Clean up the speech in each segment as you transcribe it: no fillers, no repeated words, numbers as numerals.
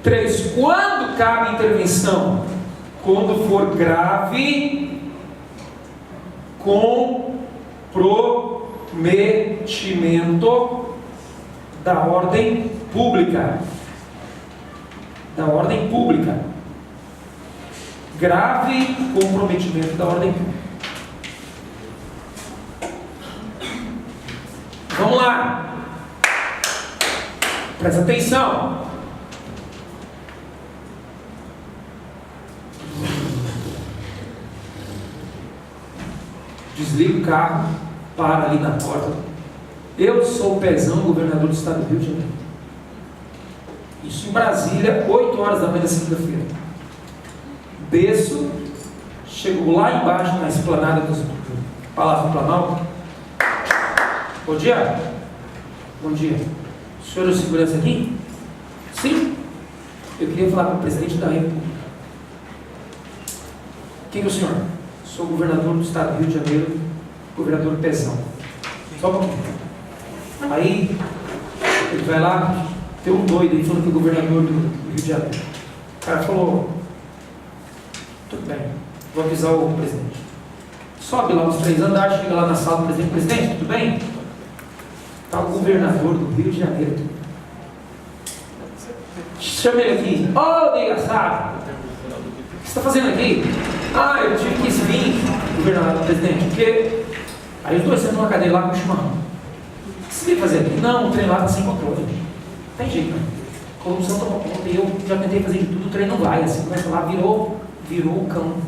3. Quando cabe intervenção? Quando for grave, comprometimento da ordem pública. Da ordem pública. Grave comprometimento da ordem pública. Vamos lá. Presta atenção. Desliga o carro, para ali na porta. Eu sou o Pezão, governador do estado do Rio de Janeiro. Isso em Brasília, 8 horas da manhã da segunda-feira. Desço, chego lá embaixo na esplanada do Palácio do Planalto. Bom dia. Bom dia. O senhor é o segurança aqui? Sim. Eu queria falar com o presidente da República. Quem é o senhor? Sou o governador do estado do Rio de Janeiro, governador Pezão. Só um pouquinho. Aí, ele vai lá, tem um doido aí falando que é governador do Rio de Janeiro. O cara falou, tudo bem, vou avisar o presidente. Sobe lá os 3 andares, chega lá na sala do presidente. Presidente, tudo bem? Está o governador do Rio de Janeiro. Chama ele aqui. Ô, desgraçado! O que você está fazendo aqui? Ah, eu tive que vir, governador, presidente, porque... Aí os dois sentam numa cadeira lá com o chimarrão. O que você veio fazer aqui? Não, o trem lá está sem controle. Tem jeito, né? A corrupção toma conta e eu já tentei fazer de tudo, o trem não vai. Assim, começa lá, virou o cão. O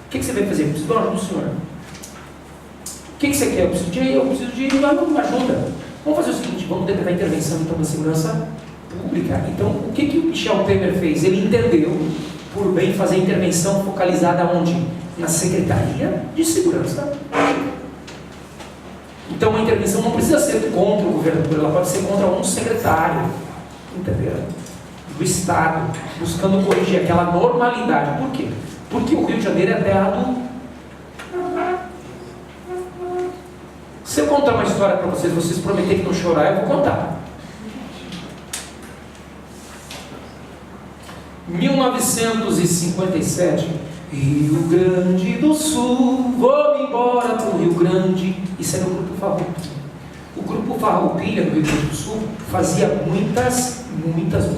que você veio fazer? Eu preciso da ajuda do senhor. O que você quer? Eu preciso de ajuda. Vamos fazer o seguinte, vamos tentar a intervenção então da segurança pública. Então, o que o Michel Temer fez? Ele entendeu por bem fazer intervenção focalizada onde? Na Secretaria de Segurança Pública. Então a intervenção não precisa ser contra o governador, ela pode ser contra um secretário, entendeu? Do Estado, buscando corrigir aquela normalidade. Por quê? Porque o Rio de Janeiro é terra do... Se eu contar uma história para vocês prometerem que não chorar, eu vou contar. 1957, Rio Grande do Sul, vou embora pro Rio Grande. Isso era o Grupo Farroupilha. O Grupo Farroupilha do Rio Grande do Sul fazia muitas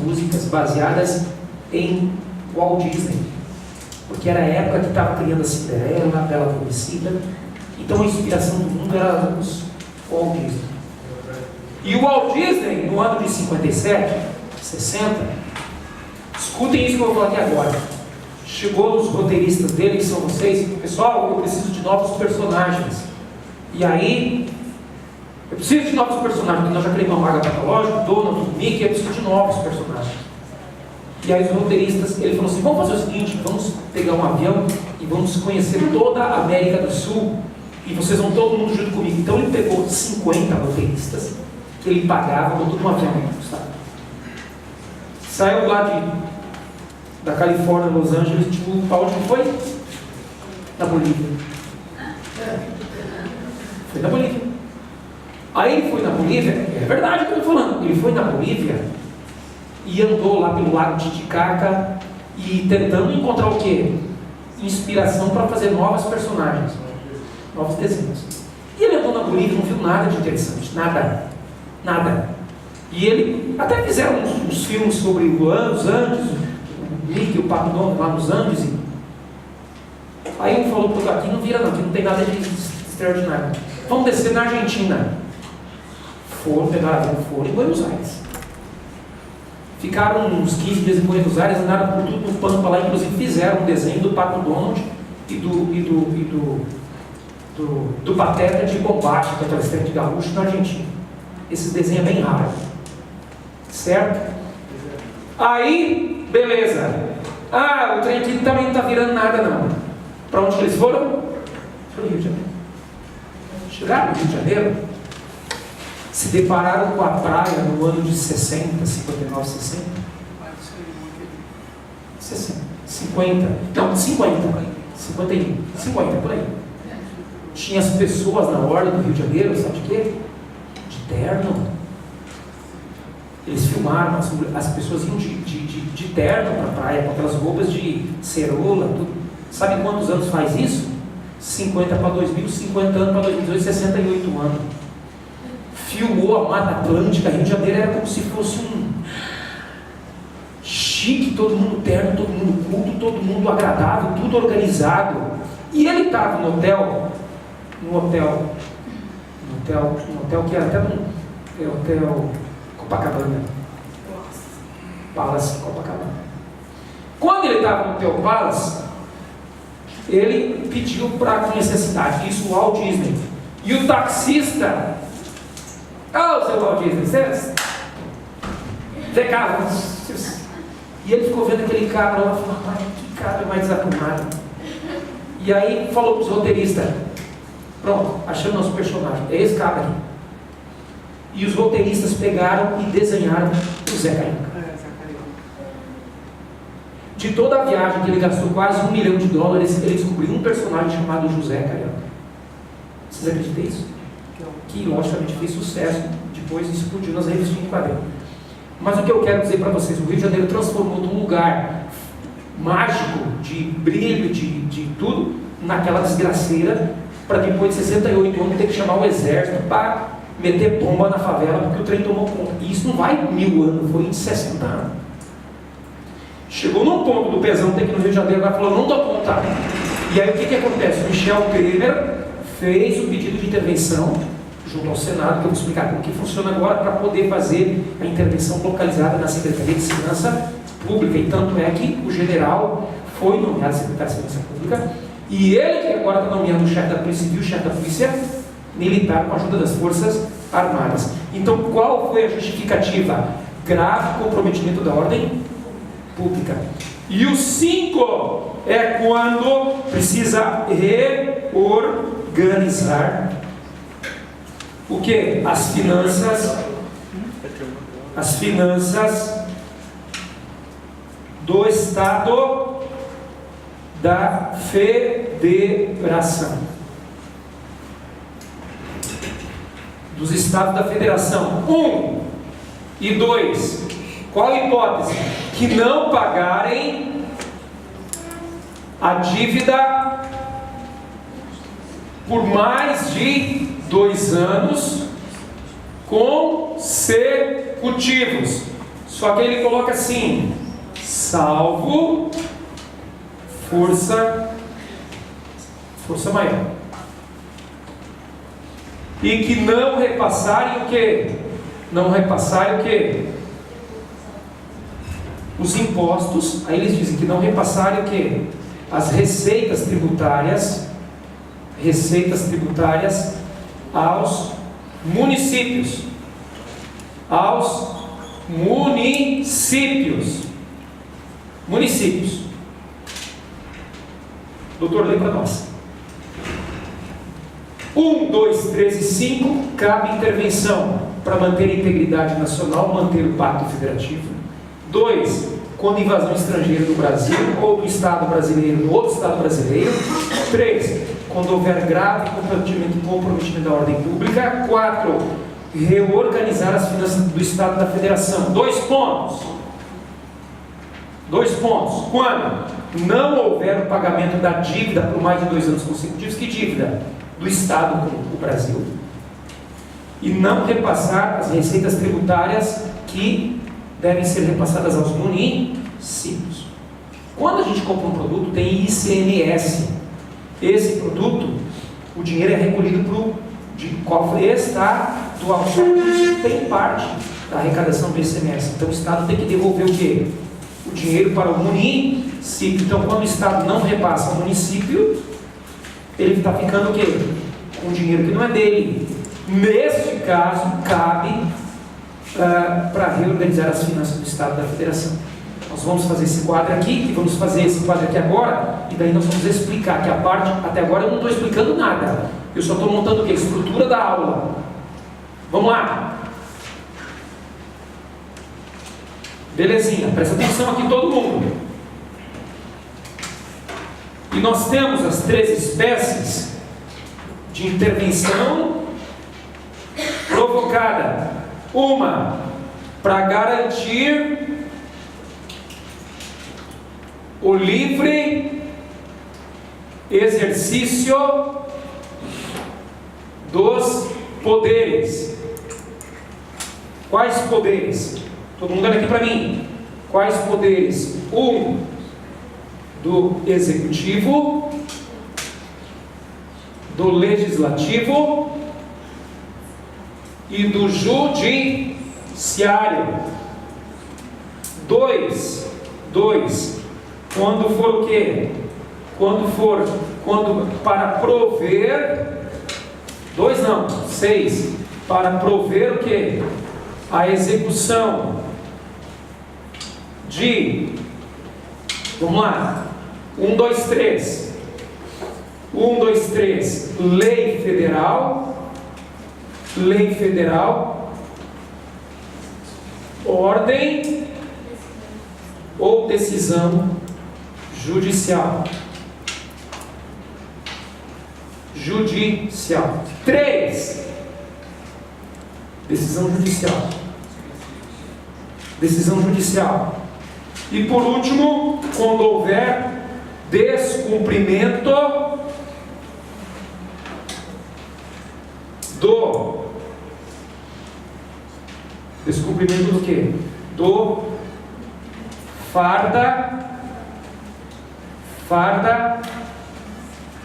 músicas baseadas em Walt Disney, porque era a época que estava criando a Cinderela, a Bela Adormecida. Então a inspiração do mundo era os Walt Disney. E o Walt Disney, no ano de 57, 60, escutem isso que eu vou falar aqui agora. Chegou os roteiristas dele, que são vocês. Pessoal, eu preciso de novos personagens. E aí, eu preciso de novos personagens, porque nós já criamos uma vaga patológica, Donald, Mickey, eu preciso de novos personagens. E aí os roteiristas, ele falou assim, vamos fazer o seguinte, vamos pegar um avião e vamos conhecer toda a América do Sul, e vocês vão todo mundo junto comigo. Então ele pegou 50 roteiristas, que ele pagava, botou num avião, sabe? Saiu lá da Califórnia, Los Angeles, tipo, para onde foi? Na Bolívia. Foi na Bolívia. Aí ele foi na Bolívia, é verdade o que eu estou falando, ele foi na Bolívia e andou lá pelo lago Titicaca e tentando encontrar o quê? Inspiração para fazer novos personagens, novos desenhos. E ele andou na Bolívia e não viu nada de interessante, nada. E ele, até fizeram uns filmes sobre os Andes, o Mickey, o Pato Donald lá nos Andes. Aí um falou, pô, aqui não vira não, aqui não tem nada de extraordinário. Vamos descer na Argentina. Foram, pegaram avião, foram em Buenos Aires. Ficaram uns 15 dias em Buenos Aires, andaram por tudo no Pampa lá, inclusive fizeram um desenho do Pato Donald e do Pateta de Bombacha, que é aquela estreia de gaúcho na Argentina. Esse desenho é bem raro. Certo? Aí, beleza. Ah, o trem aqui também não está virando nada não. Para onde eles foram? Para o Rio de Janeiro. Chegaram no Rio de Janeiro, se depararam com a praia no ano de 60, 59, 60. 60, 50, não, 50, 51, 50, por aí. Tinha as pessoas na orla do Rio de Janeiro, sabe de quê? De terno. Eles filmaram, as pessoas iam de terno para a praia, com aquelas roupas de cerola, tudo. Sabe quantos anos faz isso? 50 para 2000, 50 anos para 2018, 68 anos. Filmou a Mata Atlântica, Rio de Janeiro era como se fosse um chique, todo mundo terno, todo mundo culto, todo mundo agradável, tudo organizado. E ele estava no hotel que era até no hotel Copacabana. Palace Copacabana. Quando ele estava no hotel Palace, ele pediu para conhecer a cidade, isso o Walt Disney. E o taxista, seu Walt Disney, você vê cá, e ele ficou vendo aquele cara lá e falou, que cara mais desarrumado. E aí falou para os roteiristas, pronto, achamos nosso personagem, é esse cara aqui. E os roteiristas pegaram e desenharam o Zé Carioca. De toda a viagem que ele gastou quase $1 milhão, ele descobriu um personagem chamado José Carioca. Vocês acreditam nisso? Que logicamente fez sucesso, depois explodiu nas revistas de quadrinhos. Mas o que eu quero dizer para vocês, o Rio de Janeiro transformou de um lugar mágico, de brilho, de tudo, naquela desgraceira, para depois de 68 anos ter que chamar o exército para meter bomba na favela, porque o trem tomou conta. E isso não vai 1000 anos, foi em 60 anos. Chegou num ponto do pesão ter que no Rio de Janeiro, ela falou, não dou conta. E aí o que acontece? O Michel Temer fez o pedido de intervenção junto ao Senado, que eu vou explicar como que funciona agora, para poder fazer a intervenção localizada na Secretaria de Segurança Pública. E tanto é que o general foi nomeado secretário de Segurança Pública, e ele que agora está nomeando o chefe da Polícia Civil, o chefe da Polícia Militar, com a ajuda das Forças Armadas. Então, qual foi a justificativa? Grave comprometimento da ordem pública. E o 5 é quando precisa reorganizar o que? As finanças do Estado da Federação. Dos Estados da Federação. 1 e 2. Qual a hipótese? Que não pagarem a dívida por mais de 2 anos consecutivos. Só que ele coloca assim, salvo força maior. E que não repassarem o quê? Não repassarem o quê? Os impostos. Aí eles dizem que não repassarem o quê? As receitas tributárias aos municípios. Municípios. Doutor, lê para nós. 1, 2, 3 e 5, cabe intervenção para manter a integridade nacional, manter o pacto federativo. 2, quando invasão estrangeira do Brasil ou do Estado brasileiro no outro Estado brasileiro. 3, quando houver grave comprometimento da ordem pública. 4, reorganizar as finanças do Estado da Federação. 2 pontos. Quando não houver o pagamento da dívida por mais de 2 anos consecutivos. Que dívida? Do Estado com o Brasil. E não repassar as receitas tributárias que devem ser repassadas aos municípios. Quando a gente compra um produto, tem ICMS. Esse produto, o dinheiro é recolhido para o cofre estadual. Tem parte da arrecadação do ICMS. Então o Estado tem que devolver o quê? O dinheiro para o município. Então quando o Estado não repassa ao município, ele está ficando o quê? Com dinheiro que não é dele. Neste caso, cabe para reorganizar as finanças do Estado da Federação. Nós vamos fazer esse quadro aqui, e vamos fazer esse quadro aqui agora, e daí nós vamos explicar que a parte, até agora eu não estou explicando nada, eu só estou montando o quê? Estrutura da aula. Vamos lá. Belezinha, presta atenção aqui todo mundo. E nós temos as 3 espécies de intervenção provocada. Uma para garantir o livre exercício dos poderes. Quais poderes? Todo mundo olha aqui para mim. Quais poderes? Do executivo, do legislativo e do judiciário. Dois. Quando for o quê? Quando para prover. 6. Para prover o quê? A execução de. Vamos lá. 1, 2, 3. Lei federal, ordem ou decisão judicial. 3. Decisão judicial. E por último, quando houver descumprimento do quê? Do Farda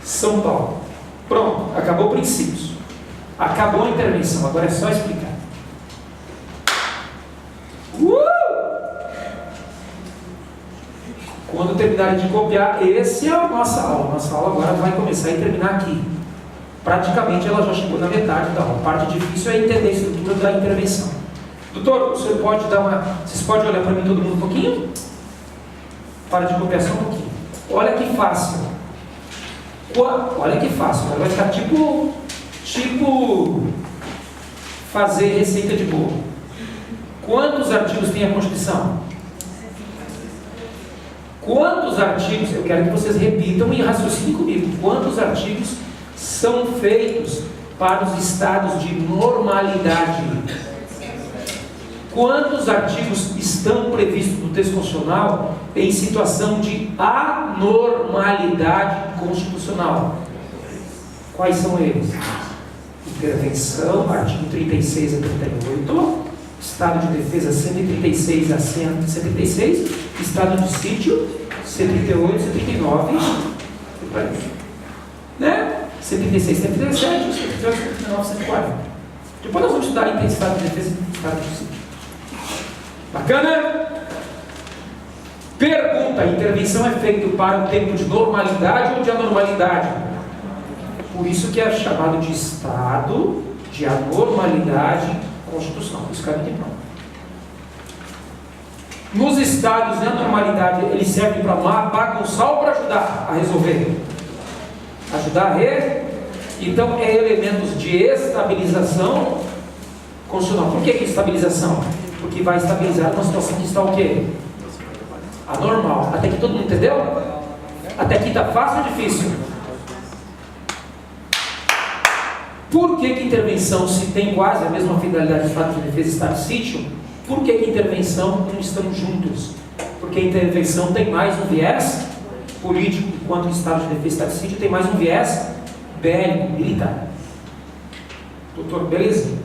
São Paulo. Pronto, acabou o princípios. Acabou a intervenção, agora é só explicar. Quando terminarem de copiar, essa é a nossa aula. Nossa aula agora vai começar e terminar aqui. Praticamente ela já chegou na metade da aula. A parte difícil é entender a estrutura da intervenção. Doutor, vocês podem olhar para mim todo mundo um pouquinho? Para de copiar só um pouquinho. Olha que fácil. Olha que fácil. Vai ficar tipo fazer receita de bolo. Quantos artigos tem a Constituição? Quantos artigos, eu quero que vocês repitam e raciocinem comigo, quantos artigos são feitos para os estados de normalidade? Quantos artigos estão previstos no texto constitucional em situação de anormalidade constitucional? Quais são eles? Intervenção, artigo 36 a 38, estado de defesa 136 a 176, estado de sítio 138, 139, né? 136, 137, 138, 139, 140. Depois nós vamos estudar intensidade de defesa e estado de sítio. Bacana? Pergunta: a intervenção é feita para o tempo de normalidade ou de anormalidade? Por isso que é chamado de estado de anormalidade constitucional. Isso cabe de prova. Nos estados de anormalidade, eles servem para bagunçar ou para ajudar a resolver? Ajudar a Então, é elementos de estabilização constitucional. Por que estabilização? Porque vai estabilizar uma situação que está o quê? Anormal. Até aqui todo mundo entendeu? Até aqui está fácil ou difícil? Por que intervenção, se tem quase a mesma finalidade de estado de defesa e estado de sítio, por que intervenção não estão juntos? Porque a intervenção tem mais um viés político, enquanto o estado de defesa e estado de sítio tem mais um viés bélico, militar. Doutor, beleza?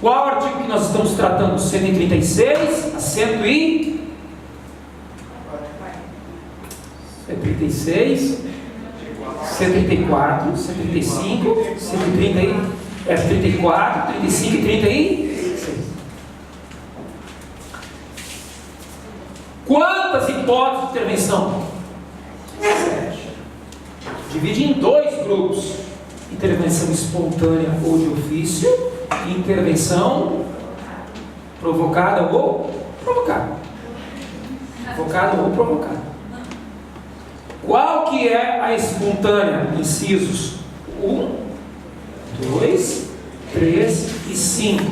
Qual artigo que nós estamos tratando? 136 a 136, 134, 135, 130, 34, 35 e 36. Quantas hipóteses de intervenção? 7. Divide em 2 grupos: intervenção espontânea ou de ofício, e intervenção provocada ou provocada. Provocada ou provocada. Qual que é a espontânea? Incisos 1, 2, 3 e 5.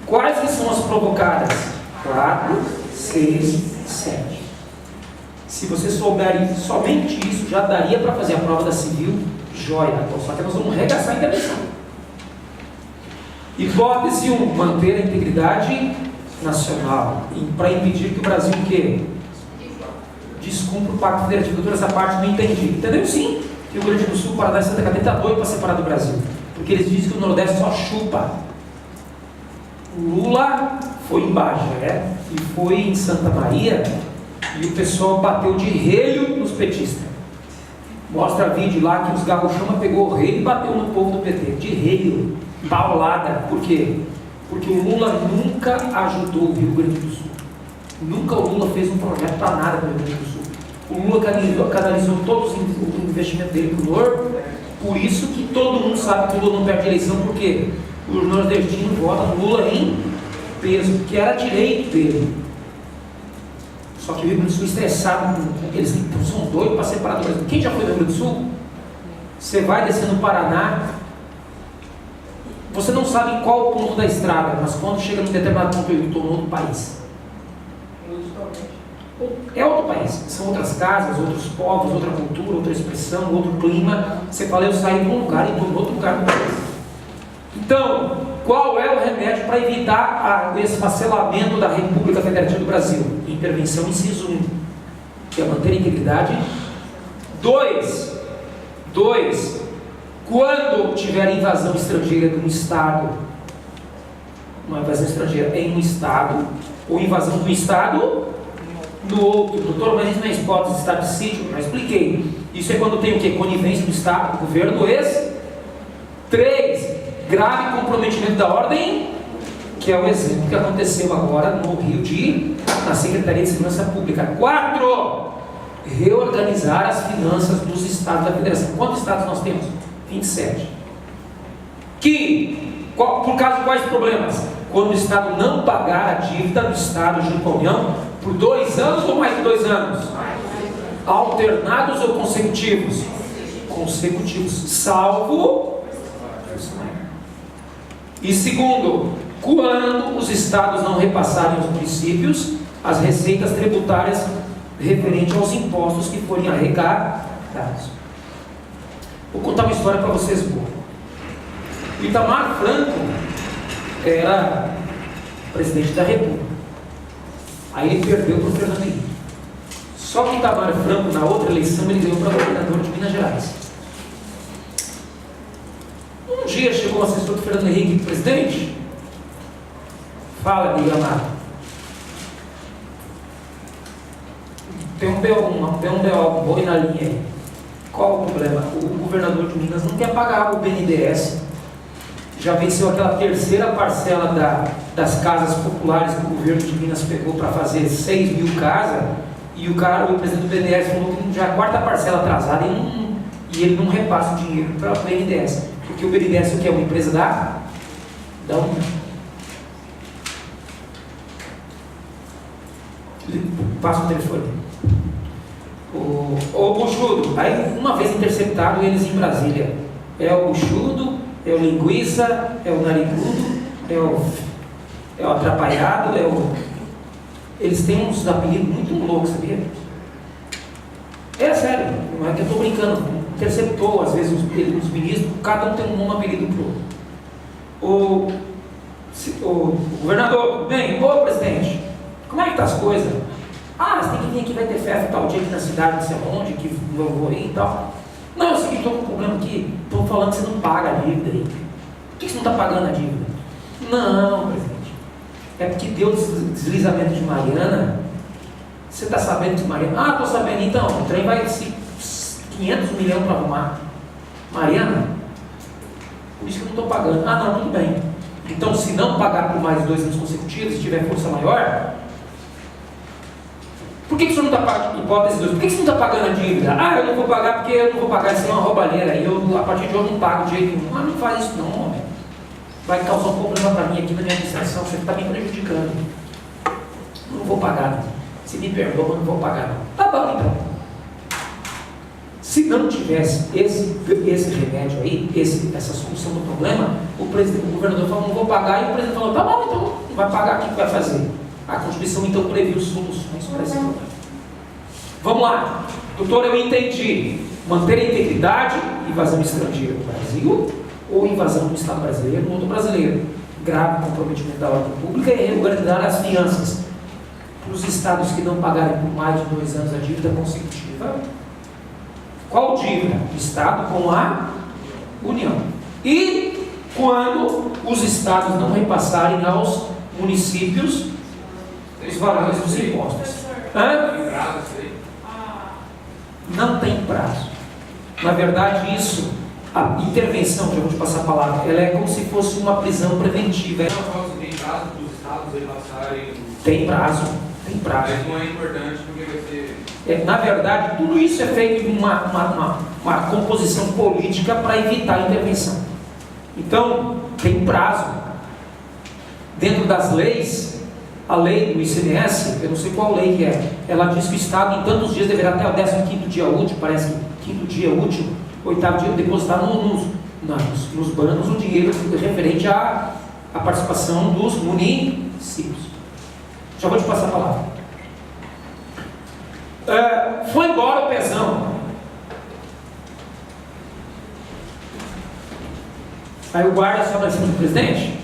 Quais que são as provocadas? 4, 6, 7. Se vocês souberem somente isso, já daria para fazer a prova da civil, joia. Só que nós vamos regaçar a intervenção. Hipótese 1, manter a integridade nacional, para impedir que o Brasil o quê? Descumpra o Pacto Federativo. Doutor, essa parte não entendi. Entendeu? Sim. Rio Grande do Sul, Paraná e Santa Catarina está doido para separar do Brasil. Porque eles dizem que o Nordeste só chupa. O Lula foi em Bagé e foi em Santa Maria e o pessoal bateu de relho nos petistas. Mostra vídeo lá que os gaúchões pegou o relho e bateu no povo do PT. De relho. Paulada. Por quê? Porque o Lula nunca ajudou o Rio Grande do Sul. Nunca o Lula fez um projeto para nada para o Rio Grande do Sul. O Lula canalizou todos o investimento dele para o Norte. Por isso que todo mundo sabe que o Lula não perde eleição, porque os nordestinos votam no Lula em peso, que era direito dele. Só que o Rio Grande do Sul estressado, eles são doidos para separar do Brasil. Quem já foi do Rio Grande do Sul? Você vai descendo no Paraná, você não sabe qual o ponto da estrada, mas quando chega num determinado ponto, eu estou em outro país. É outro país, são outras casas, outros povos, outra cultura, outra expressão, outro clima. Você fala, eu saí de um lugar e estou em outro lugar do país. Então, qual é o remédio para evitar o esfacelamento da República Federativa do Brasil? Intervenção, inciso 1, que é manter a integridade. 2, quando tiver invasão estrangeira de um Estado, uma invasão estrangeira em um Estado, ou invasão do Estado no outro. Doutor, mas isso não é hipótese de Estado de sítio? Eu já expliquei. Isso é quando tem o quê? Conivência do Estado, do governo, 3, grave comprometimento da ordem, que é o exemplo que aconteceu agora no Rio na Secretaria de Segurança Pública. 4, reorganizar as finanças dos Estados da Federação. Quantos Estados nós temos? 27. Por causa de quais problemas? Quando o Estado não pagar a dívida do Estado junto à União por 2 anos ou mais de 2 anos? Alternados ou consecutivos? Consecutivos, salvo. E segundo, quando os Estados não repassarem aos municípios as receitas tributárias referentes aos impostos que forem arrecadados. Vou contar uma história para vocês boa. O Itamar Franco era presidente da República. Aí ele perdeu para o Fernando Henrique. Só que o Itamar Franco, na outra eleição, ele ganhou para governador de Minas Gerais. Um dia chegou o assessor do Fernando Henrique, presidente, fala, Itamar, tem um BO, boi na linha aí. Qual o problema? O governador de Minas não quer pagar o BNDES. Já venceu aquela terceira parcela das casas populares que o governo de Minas pegou para fazer 6 mil casas, e o presidente do BNDES falou que já é a quarta parcela atrasada e ele não repassa o dinheiro para o BNDES, porque o BNDES é uma empresa da União. Passa o telefone. O buchudo, aí uma vez interceptado eles em Brasília, é o buchudo, é o linguiça, é o narigudo, é o atrapalhado, eles têm uns apelidos muito loucos, sabia? É sério, não é que eu estou brincando. Interceptou às vezes os ministros, cada um tem um apelido pro outro. O governador, bem, ô presidente, como é que tá as coisas? Você tem que vir aqui, vai ter festa tal dia aqui na cidade, não sei onde, que eu vou ir e tal. Não, é o seguinte, estou com um problema aqui, estou falando que você não paga a dívida aí. Por que você não está pagando a dívida? Não, presidente, é porque deu deslizamento de Mariana. Você está sabendo de Mariana? Estou sabendo, então, o trem vai 500 milhões para arrumar. Mariana, por isso que eu não estou pagando. Não, tudo bem. Então, se não pagar por mais 2 anos consecutivos, se tiver força maior, por que o senhor não está pagando? Hipótese 2, por que você não está pagando a dívida? Eu não vou pagar porque eu não vou pagar, isso é uma roubalheira, e eu, a partir de hoje, não pago de jeito nenhum. Não faz isso não, homem. Vai causar um problema para mim aqui na minha administração, você está me prejudicando. Não vou pagar. Se me perdoa, eu não vou pagar. Tá bom, então. Se não tivesse esse remédio aí, essa solução do problema, o governador falou, não vou pagar, e o presidente falou, tá bom, então, não vai pagar, o que vai fazer? A Constituição, então, previu soluções para esse problema. Vamos lá. Doutor, eu entendi. Manter a integridade, invasão estrangeira no Brasil, ou invasão do Estado brasileiro no outro brasileiro. grave comprometimento da ordem pública e regularizar as fianças para os estados que não pagarem por mais de 2 anos a dívida consecutiva. Qual dívida? O estado com a União. E quando os estados não repassarem aos municípios os valores dos impostos. Não tem prazo. Na verdade, isso, a intervenção, já vou te passar a palavra, ela é como se fosse uma prisão preventiva. Tem prazo para os estados repassarem? Tem prazo, tem prazo. Mas não é importante porque vai ser... Na verdade, tudo isso é feito em uma composição política para evitar a intervenção. Então, tem prazo. Dentro das leis, a lei do ICMS, eu não sei qual lei que é, ela diz que o Estado em tantos dias deverá até o 15º dia útil, parece que 5º dia útil, 8º dia, depositar nos bancos o dinheiro referente à participação dos municípios. Já vou te passar a palavra. Foi embora o Pezão. Aí o guarda sobe em cima do presidente,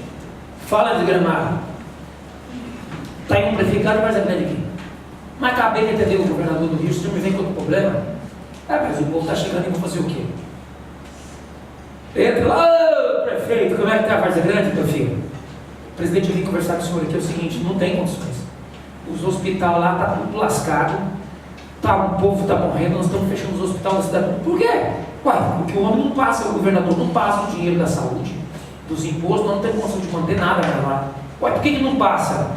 fala de Gramado. Está aí um prefeito lá de Várzea Grande aqui. Mas acabei de entender o governador do Rio, você me vem com outro problema. Mas o povo está chegando e vou fazer o quê? Entra lá, prefeito, como é que está a Várzea Grande, meu filho? Presidente, eu vim conversar com o senhor aqui, é o seguinte, não tem condições. Os hospitais lá estão tudo lascado, o povo está morrendo, nós estamos fechando os hospitais da cidade. Por quê? Porque o homem não passa, o governador não passa o dinheiro da saúde, dos impostos, nós não temos condição de manter nada lá. Por que não passa?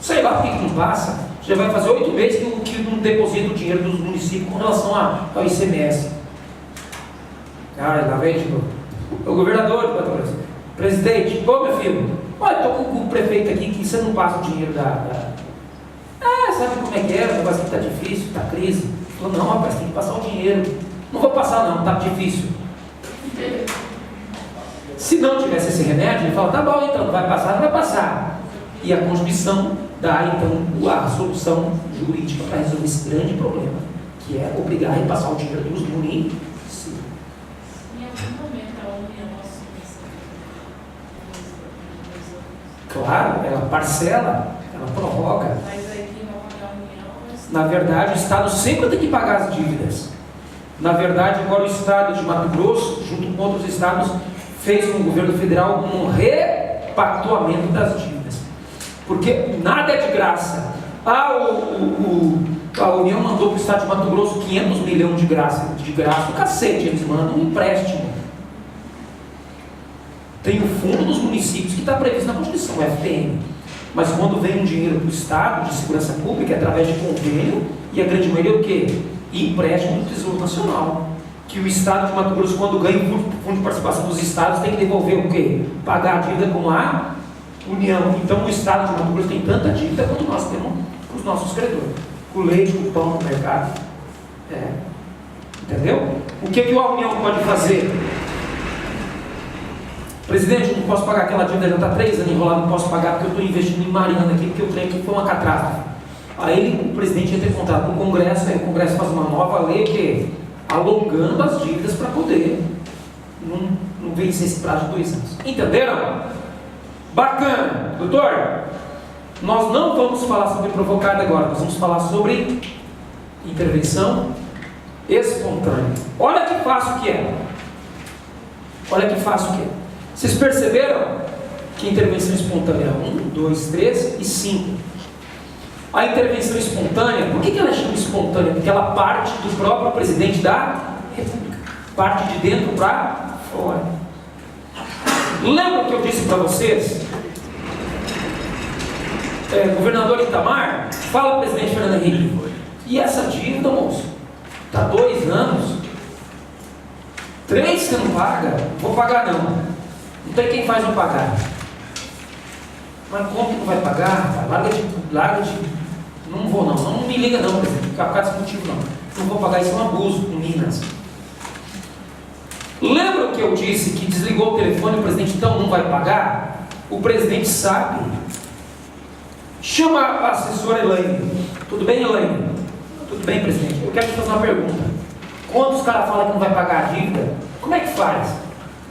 Sei lá por que não passa. Já vai fazer 8 meses que não deposita o dinheiro dos municípios com relação ao ICMS. Lá vem de novo. O governador de Mato Grosso. Presidente, meu filho, estou com o prefeito aqui que você não passa o dinheiro sabe como é que é? O negócio aqui está difícil, está crise. Ele falou, não, rapaz, tem que passar o dinheiro. Não vou passar não, está difícil. Se não tivesse esse remédio, ele fala, tá bom então, não vai passar, não vai passar. E a Constituição dá então a solução jurídica para resolver esse grande problema, que é obrigar a repassar o dinheiro dos municípios. Em algum momento a União assume essa. Claro, ela parcela, ela prorroga. Mas aí quem vai pagar a União? Na verdade, o Estado sempre tem que pagar as dívidas. Na verdade, agora o Estado de Mato Grosso, junto com outros estados, fez com o governo federal um repactuamento das dívidas. Porque nada é de graça. A União mandou para o Estado de Mato Grosso 500 milhões de graça. O cacete, eles mandam um empréstimo. Tem o fundo dos municípios que está previsto na Constituição, o FPM. Mas quando vem um dinheiro para o Estado de segurança pública, é através de convênio, e a grande maioria é o quê? Empréstimo do Tesouro Nacional. Que o Estado de Mato Grosso, quando ganha o fundo de participação dos estados, tem que devolver o quê? Pagar a dívida com a União. Então o Estado de Mato Grosso tem tanta dívida quanto nós temos com os nossos credores. Com o leite, com o pão no mercado. Entendeu? O que a União pode fazer? Presidente, eu não posso pagar aquela dívida, já está 3 anos enrolado, não posso pagar porque eu estou investindo em Mariana aqui, porque eu creio que foi uma catástrofe. Aí o presidente entra em contato com o Congresso, aí o Congresso faz uma nova lei que alongando as dívidas para poder não vencer esse prazo de 2 anos. Entenderam? Bacana. Doutor, nós não vamos falar sobre provocada agora, nós vamos falar sobre intervenção espontânea. Olha que fácil que é. Olha que fácil que é. Vocês perceberam que intervenção espontânea é 1, 2, 3 e 5. A intervenção espontânea, por que ela chama espontânea? Porque ela parte do próprio presidente da República. Parte de dentro para fora. Lembra que eu disse para vocês? Governador Itamar, fala presidente Fernando Henrique. E essa dívida, moço? Está 2 anos. 3 você não paga? Vou pagar não. Não tem quem faz eu pagar. Mas como que não vai pagar? Larga de. Não vou não. Não me liga não, presidente. Ficar por causa desse motivo não. Não vou pagar, isso é um abuso com Minas. Lembra que eu disse que desligou o telefone e o presidente então não vai pagar? O presidente sabe. Chama a assessora Elaine. Tudo bem, Elaine? Tudo bem, presidente. Eu quero te fazer uma pergunta. Quando os caras falam que não vai pagar a dívida, como é que faz?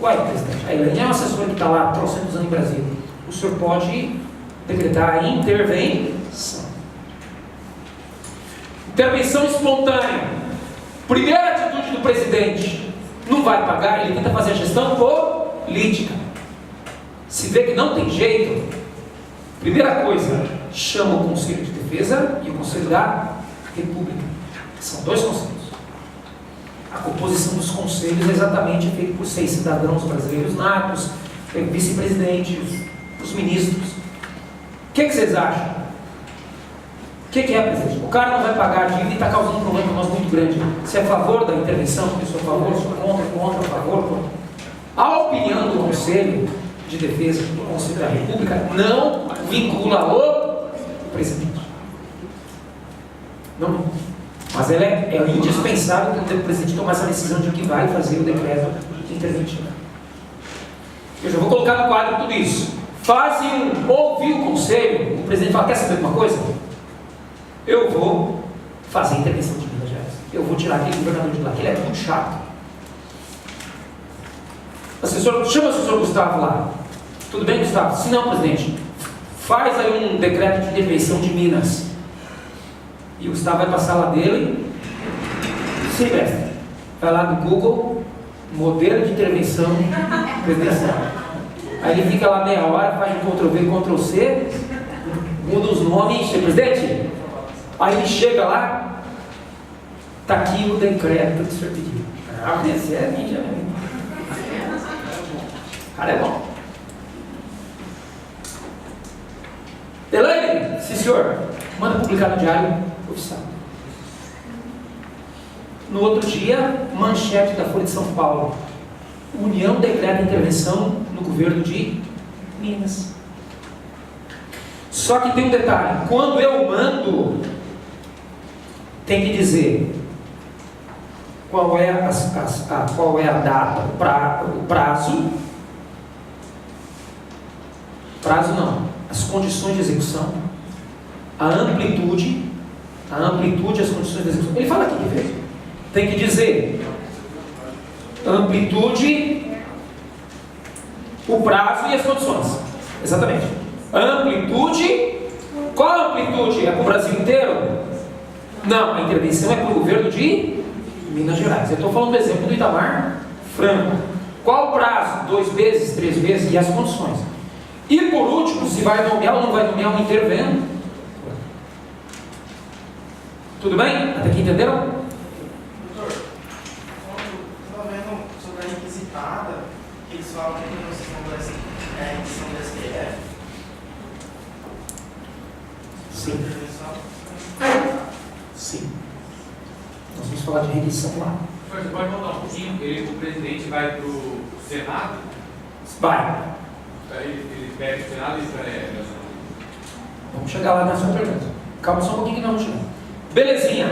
Uai, presidente, a Elaine é uma assessora que está lá há 300 anos em Brasília. o senhor pode decretar a intervenção. Intervenção espontânea. Primeira atitude do presidente: não vai pagar, ele tenta fazer a gestão política. Se vê que não tem jeito, primeira coisa, chama o Conselho de Defesa e o Conselho da República. São dois conselhos. A composição dos conselhos é exatamente feita por 6 cidadãos brasileiros natos, vice-presidentes, os ministros. O que vocês acham? O que é, presidente? O cara não vai pagar a dívida e está causando um problema para nós muito grande. Você é a favor da intervenção? Eu sou a favor, sou contra, a favor, contra. A opinião do Conselho de Defesa, do Conselho da República, não vincula o presidente. Não. Mas ela é indispensável que o presidente tomar essa decisão de que vai fazer o decreto interventivo. Eu já vou colocar no quadro tudo isso. Ouvir o conselho, o presidente fala: quer saber de uma coisa? Eu vou fazer a intervenção de Minas Gerais. Eu vou tirar aquele governador de lá, que ele é muito chato. Chama o assessor Gustavo lá. Tudo bem, Gustavo? Se não, presidente, faz aí um decreto de intervenção de Minas. E o Gustavo vai para a sala dele, se mestre, vai lá no Google, modelo de intervenção presidencial. Aí ele fica lá meia hora, faz um Ctrl-V, Ctrl-C, muda os nomes, presidente. Aí ele chega lá, está aqui o decreto que o senhor pediu. Ah, esse é mídia, né? Cara, é bom. Elaine, sim senhor, manda publicar no Diário Oficial. No outro dia, manchete da Folha de São Paulo: União decreta intervenção no governo de Minas. Só que tem um detalhe: quando eu mando, tem que dizer qual é a data, o prazo não, as condições de execução, a amplitude, as condições de execução. Ele fala aqui, que fez. Tem que dizer amplitude, o prazo e as condições. Exatamente. Amplitude. Qual a amplitude? É para o Brasil inteiro? Não, a intervenção é para o governo de Minas Gerais. Eu estou falando do exemplo do Itamar Franco. Qual o prazo? 2 meses, 3 meses e as condições. E por último, se vai nomear ou não vai nomear um intervento. Tudo bem? Até aqui entenderam? Doutor, estava vendo sobre a requisitada, que eles falam que a requisição do STF. Sim. Sim. Nós vamos falar de requisição lá. Você pode voltar um pouquinho? O presidente vai para o Senado? Vai. Ele pede o Senado e Vamos chegar lá na sua pergunta. Calma só um pouquinho que nós vamos chegar. Belezinha.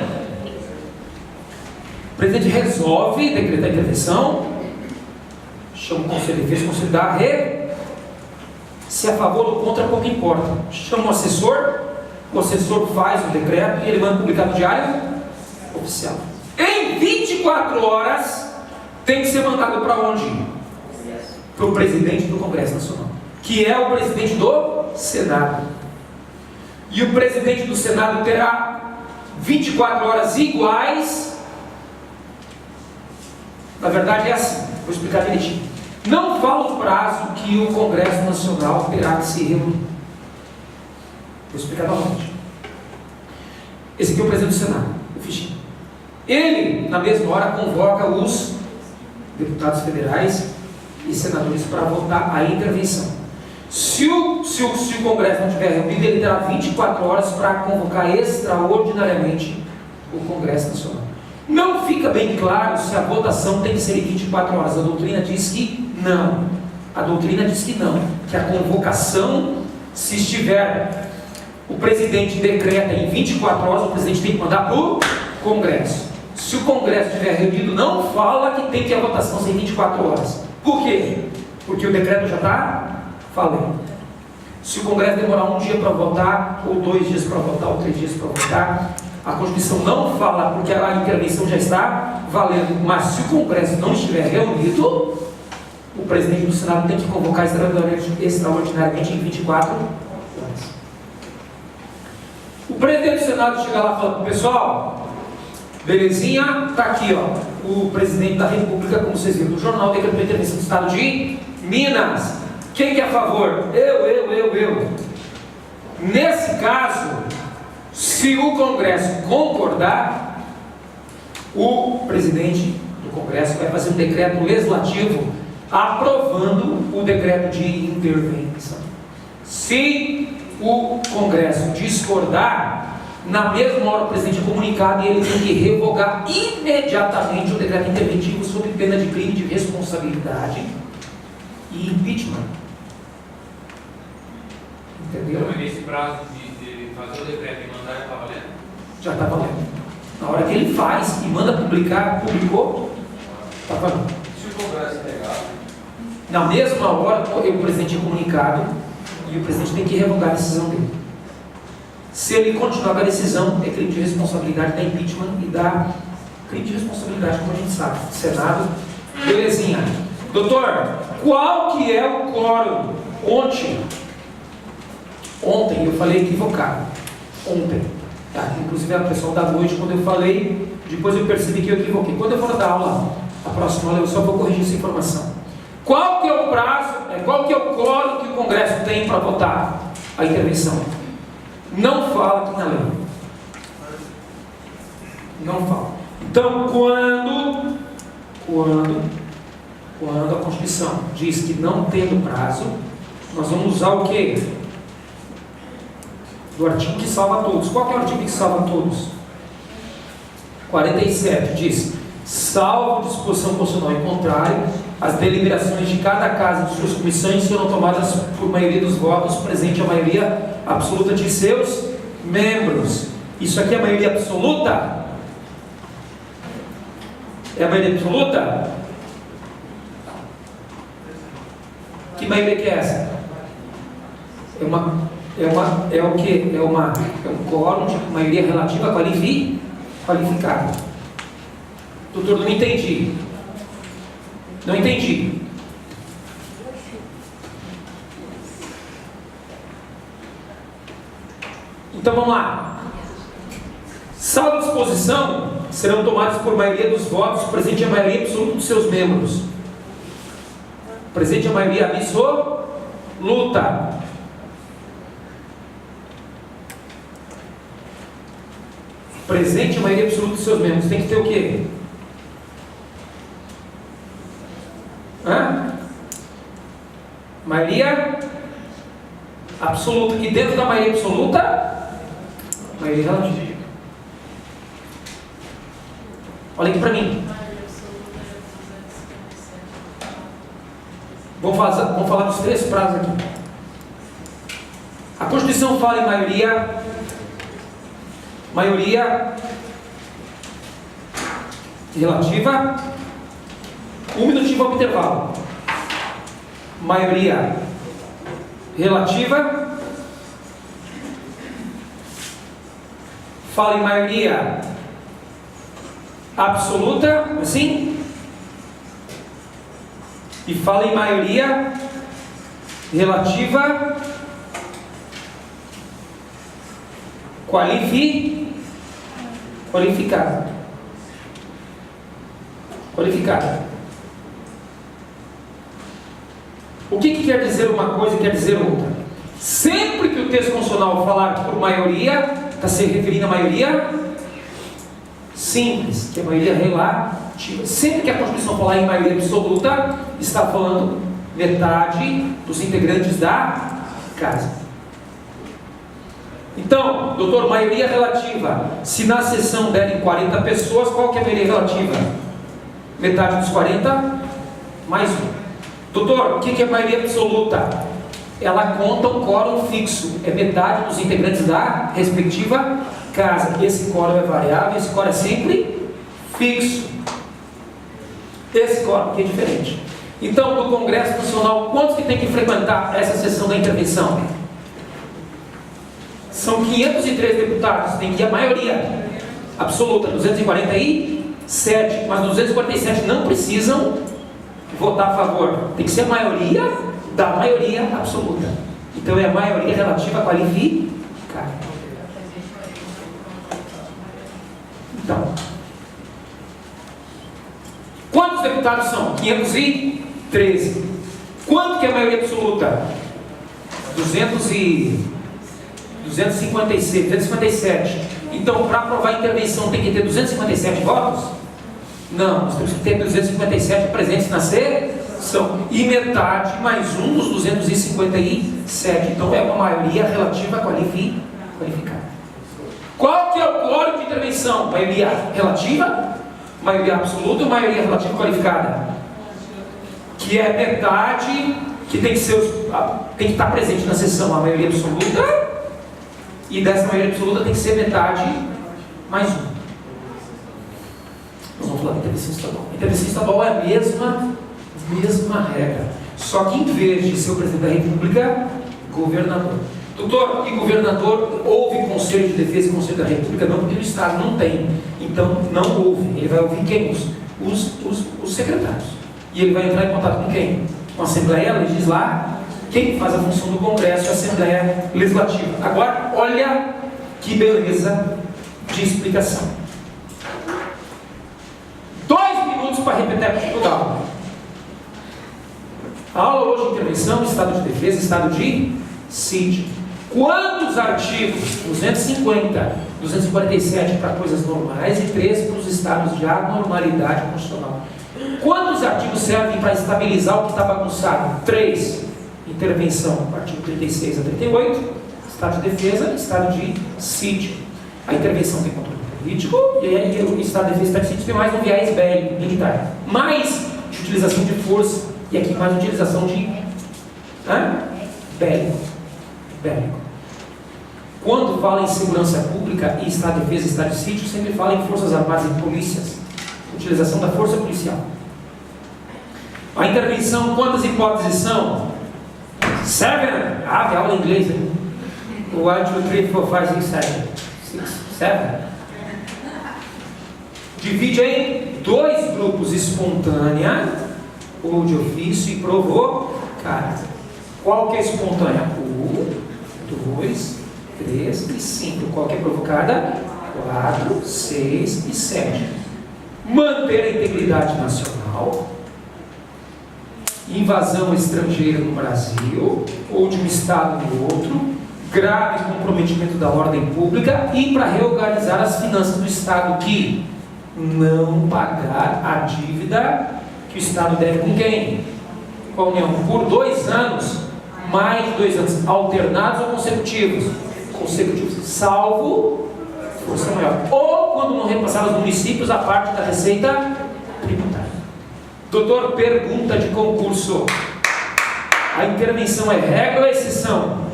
O presidente resolve decretar a intervenção, chama o Conselho de Defesa, o Conselho da se é a favor ou contra, pouco importa. Chama o assessor faz o decreto e ele manda publicar no Diário Oficial. Em 24 horas tem que ser mandado para onde? Para o presidente do Congresso Nacional, que é o presidente do Senado. E o presidente do Senado terá 24 horas iguais. Na verdade é assim, vou explicar direitinho. Não fala o prazo que o Congresso Nacional terá que se reunir. Vou explicar novamente. Esse aqui é o presidente do Senado, o fichinho. Ele, na mesma hora, convoca os deputados federais e senadores para votar a intervenção. Se o Congresso não tiver reunido, ele terá 24 horas para convocar extraordinariamente o Congresso Nacional. Não fica bem claro se a votação tem que ser em 24 horas. A doutrina diz que não. A doutrina diz que não. Que a convocação, se estiver, o presidente decreta em 24 horas, o presidente tem que mandar para o Congresso. Se o Congresso estiver reunido, não fala que tem que a votação ser em 24 horas. Por quê? Porque o decreto já está falando. Se o Congresso demorar 1 dia para votar, ou 2 dias para votar, ou 3 dias para votar, a Constituição não fala, porque a intervenção já está valendo. Mas se o Congresso não estiver reunido, o presidente do Senado tem que convocar extraordinariamente em 24 horas. O presidente do Senado chega lá e fala: pessoal, belezinha, está aqui, ó, o presidente da República, como vocês viram no jornal, decretou a intervenção do Estado de Minas. Quem que é a favor? Eu. Nesse caso, se o Congresso concordar, o presidente do Congresso vai fazer um decreto legislativo aprovando o decreto de intervenção. Se o Congresso discordar, na mesma hora o presidente é comunicado e ele tem que revogar imediatamente o decreto interventivo sob pena de crime de responsabilidade e impeachment. Entendeu? Então, nesse prazo de fazer o decreto e mandar, já está valendo? Já está valendo. Na hora que ele faz e manda publicou, está valendo. Se o Congresso negar, na mesma hora o presidente é comunicado e o presidente tem que revogar a decisão dele. Se ele continuar com a decisão, é crime de responsabilidade da impeachment e da crime de responsabilidade, como a gente sabe. Senado, belezinha. Doutor, qual que é o quórum? Ontem eu falei equivocado. Ontem. Tá? Inclusive a pessoal da noite, quando eu falei, depois eu percebi que eu equivoquei. Quando eu for dar aula, a próxima aula, eu só vou corrigir essa informação. Qual que é o prazo, qual que é o quórum que o Congresso tem para votar a intervenção? Não fala aqui na lei. Não fala. Então, quando a Constituição diz que não tendo prazo, nós vamos usar o quê? Do artigo que salva todos. Qual que é o artigo que salva todos? 47 diz: salvo disposição constitucional em contrário, as deliberações de cada casa de suas comissões serão tomadas por maioria dos votos, presente a maioria absoluta de seus membros. Isso aqui é a maioria absoluta? É a maioria absoluta? Que maioria que é essa? É o quê? É um quórum de maioria relativa qualificada. Doutor, não entendi. Não entendi. Então vamos lá. Salvo disposição, serão tomadas por maioria dos votos, presente a maioria absoluta dos seus membros. Presente a maioria absoluta. Presente a maioria absoluta dos seus membros. Tem que ter o quê? Maioria absoluta. E dentro da maioria absoluta, maioria relativa. Olha aqui para mim. Vamos falar dos 3 prazos aqui. A Constituição fala em maioria relativa. 1 minutinho, vamos pro intervalo. Maioria relativa. Fala em maioria absoluta, assim. E fala em maioria relativa qualificada. O que quer dizer uma coisa e quer dizer outra? Sempre que o texto constitucional falar por maioria, está se referindo à maioria simples, que é a maioria relativa. Sempre que a Constituição falar em maioria absoluta, está falando metade dos integrantes da casa. Então, doutor, maioria relativa. Se na sessão derem 40 pessoas, qual que é a maioria relativa? Metade dos 40 mais 1. Doutor, o que é maioria absoluta? Ela conta um quórum fixo, é metade dos integrantes da respectiva casa. Esse quórum é variável, esse quórum é sempre fixo. Esse quórum aqui é diferente. Então, do Congresso Nacional, quantos que tem que frequentar essa sessão da intervenção? São 503 deputados, tem que ir a maioria absoluta, 247, mas 247 não precisam votar a favor? Tem que ser a maioria da maioria absoluta. Então é a maioria relativa qualificada. Então, quantos deputados são? 513. Quanto que é a maioria absoluta? 257. Então, para aprovar a intervenção tem que ter 257 votos? Não, nós temos que ter 257 presentes na sessão. E metade mais um dos 257. Então, é uma maioria relativa qualificada. Qual que é o quórum de intervenção? Maioria relativa, maioria absoluta ou maioria relativa qualificada? Que é metade, que tem que estar presente na sessão a maioria absoluta, e dessa maioria absoluta tem que ser metade mais um. Nós vamos falar de intervenção estadual. A intervenção estadual é a mesma regra, só que em vez de ser o presidente da República, governador. Doutor, e governador ouve Conselho de Defesa e Conselho da República? Não, porque no Estado não tem. Então não ouve. Ele vai ouvir quem? Os secretários. E ele vai entrar em contato com quem? Com a Assembleia Legislar, quem faz a função do Congresso, a Assembleia Legislativa. Agora, olha que beleza de explicação. 2 minutos para repetir tudo. A aula hoje de intervenção, Estado de Defesa, Estado de Sítio. Quantos artigos? 250, 247 para coisas normais e 3 para os estados de anormalidade constitucional. Quantos artigos servem para estabilizar o que está bagunçado? 3. Intervenção, artigo 36 a 38, Estado de Defesa, Estado de Sítio. A intervenção tem controle político e o Estado de Defesa e Estado de Sítio tem mais um viés bélico, militar. Mais de utilização de força e aqui mais utilização de bélico. Quando fala em segurança pública e Estado de Defesa e Estado de Sítio, sempre fala em forças armadas e polícias. Utilização da força policial. A intervenção, quantas hipóteses são? 7. Tem aula em inglês. 1, 2, 3, 4, 5, 6, 7. 7. Divide em 2 grupos: espontânea ou de ofício e provocada. Qual que é espontânea? 1, 2, 3 e 5. Qual que é provocada? 4, 6 e 7. Manter a integridade nacional, invasão estrangeira no Brasil ou de um estado no outro, grave comprometimento da ordem pública e para reorganizar as finanças do estado, que não pagar a dívida que o estado deve com quem? Com a União, por 2 anos, mais de 2 anos, alternados ou consecutivos? Consecutivos, salvo força maior, ou quando não repassar aos municípios a parte da receita tributária. Doutor, pergunta de concurso: a intervenção é regra ou exceção?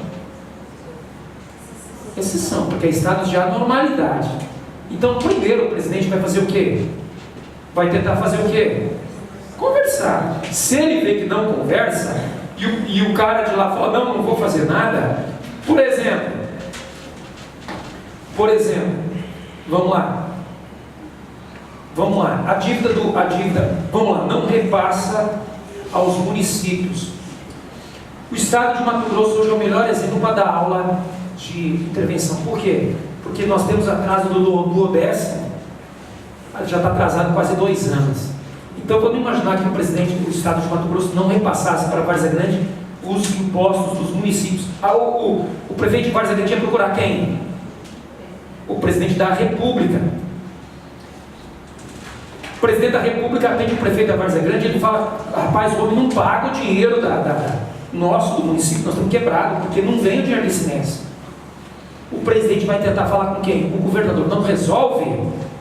Exceção, porque é estados de anormalidade. Então, primeiro o presidente vai fazer o quê? Vai tentar fazer o quê? Conversar. Se ele vê que não conversa e o cara de lá fala: não vou fazer nada. Por exemplo, vamos lá, a dívida, vamos lá, não repassa aos municípios. O estado de Mato Grosso hoje é o melhor exemplo para dar aula de intervenção. Por quê? Porque nós temos atraso do Odessa, já está atrasado quase 2 anos. Então vamos imaginar que o presidente do estado de Mato Grosso não repassasse para Várzea Grande os impostos dos municípios. O prefeito de Várzea Grande ia procurar quem? O presidente da República. O presidente da República atende o prefeito da Várzea Grande e ele fala: rapaz, o homem não paga o dinheiro nosso, do município, nós estamos quebrados, porque não vem o dinheiro desse mês. O presidente vai tentar falar com quem? O governador não resolve,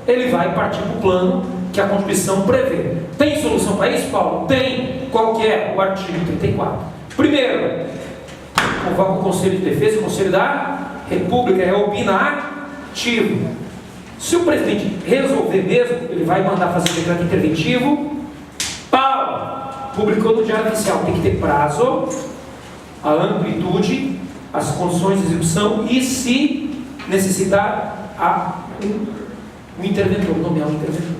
ele vai partir para o plano que a Constituição prevê. Tem solução para isso, Paulo? Tem. Qual que é? O artigo 34. Primeiro, convoca o Conselho de Defesa e o Conselho da República, é opinativo. Se o presidente resolver mesmo, ele vai mandar fazer o decreto interventivo. Publicou no Diário Oficial. Tem que ter prazo, a amplitude, as condições de execução e, se necessitar, um interventor, nomear um interventor.